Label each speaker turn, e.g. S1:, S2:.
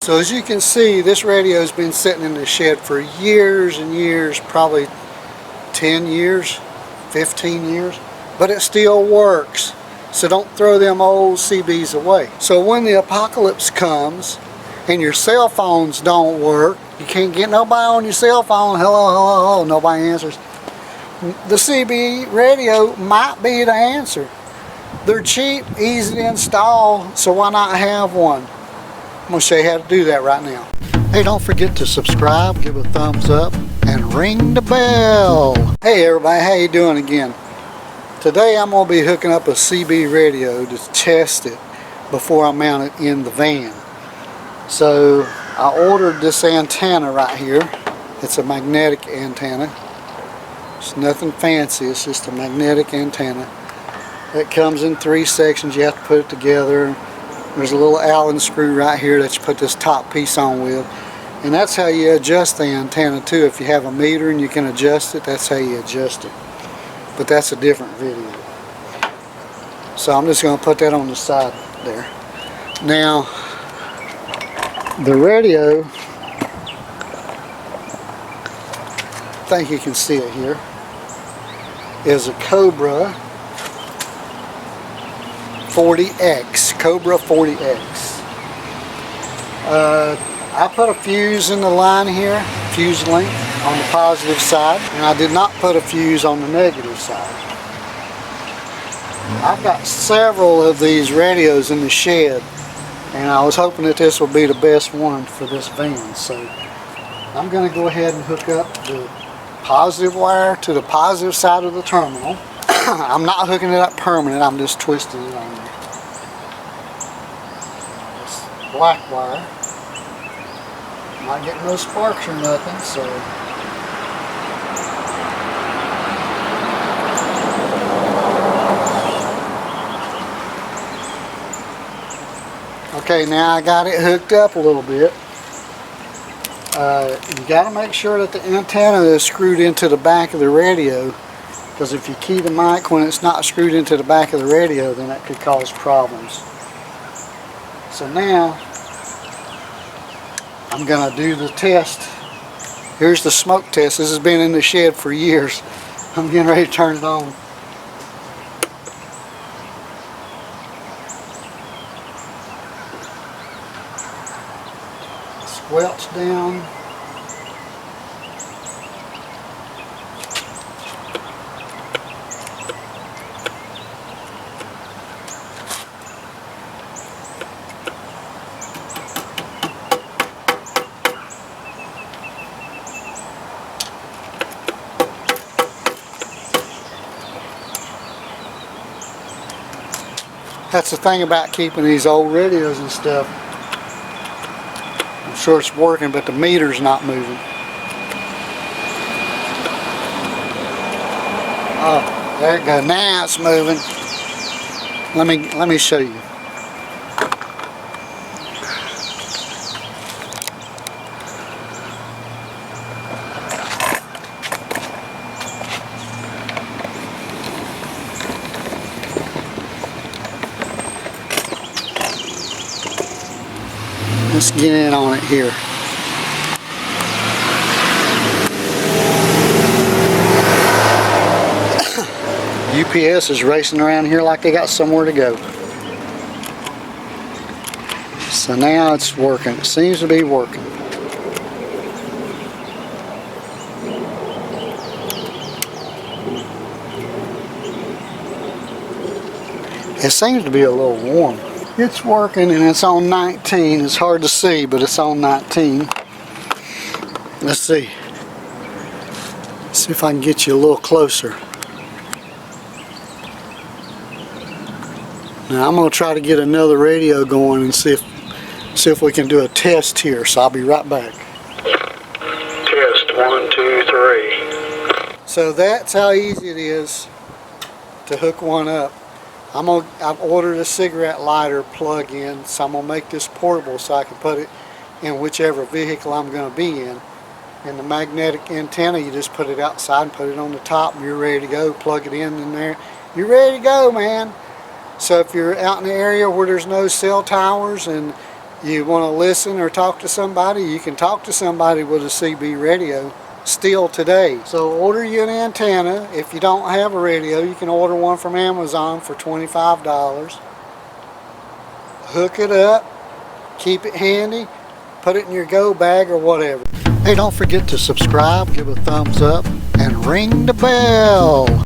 S1: So as you can see, this radio's been sitting in the shed for years and years, probably 10 years, 15 years, but it still works. So don't throw them old CBs away. So when the apocalypse comes and your cell phones don't work, you can't get nobody on your cell phone, hello, hello, hello, nobody answers, the CB radio might be the answer. They're cheap, easy to install, so why not have one? I'm going to show you how to do that right now. Hey, don't forget to subscribe, give a thumbs up, and ring the bell. Hey everybody, how you doing again? Today I'm going to be hooking up a CB radio to test it before I mount it in the van. So I ordered this antenna right here. It's a magnetic antenna. It's nothing fancy, it's just a magnetic antenna. It comes in 3 sections, you have to put it together. There's a little Allen screw right here that you put this top piece on with. And that's how you adjust the antenna too. If you have a meter and you can adjust it, that's how you adjust it. But that's a different video. So I'm just going to put that on the side there. Now, the radio, I think you can see it here, is a Cobra 40X. Cobra 40X. I put a fuse in the line here, fuse link on the positive side, and I did not put a fuse on the negative side. I've got several of these radios in the shed, and I was hoping that this would be the best one for this van. So I'm going to go ahead and hook up the positive wire to the positive side of the terminal. I'm not hooking it up permanent, I'm just twisting it on there. This black wire. Not getting no sparks or nothing, so. Okay, now I got it hooked up a little bit. You got to make sure that the antenna is screwed into the back of the radio, because if you key the mic when it's not screwed into the back of the radio, then that could cause problems. So now I'm going to do the test. Here's the smoke test. This has been in the shed for years. I'm getting ready to turn it on. Squelch down. That's the thing about keeping these old radios and stuff. I'm sure it's working, but the meter's not moving. Oh, there it goes. Now it's moving. Let me show you. Let's get in on it here. UPS is racing around here like they got somewhere to go. So now it's working. It seems to be working. It seems to be a little warm. It's working and it's on 19. It's hard to see, but it's on 19. Let's see. See if I can get you a little closer. Now I'm going to try to get another radio going and see if we can do a test here. So I'll be right back.
S2: Test 1, 2, 3.
S1: So that's how easy it is to hook one up. I've ordered a cigarette lighter plug-in, so I'm going to make this portable so I can put it in whichever vehicle I'm going to be in. And the magnetic antenna, you just put it outside and put it on the top and you're ready to go. Plug it in there. You're ready to go, man. So if you're out in the area where there's no cell towers and You want to listen or talk to somebody, you can talk to somebody with a CB radio still today. So order you an antenna. If you don't have a radio, you can order one from Amazon for $25. Hook it up, keep it handy, put it in your go bag or whatever. Hey, don't forget to subscribe, give a thumbs up, and ring the bell.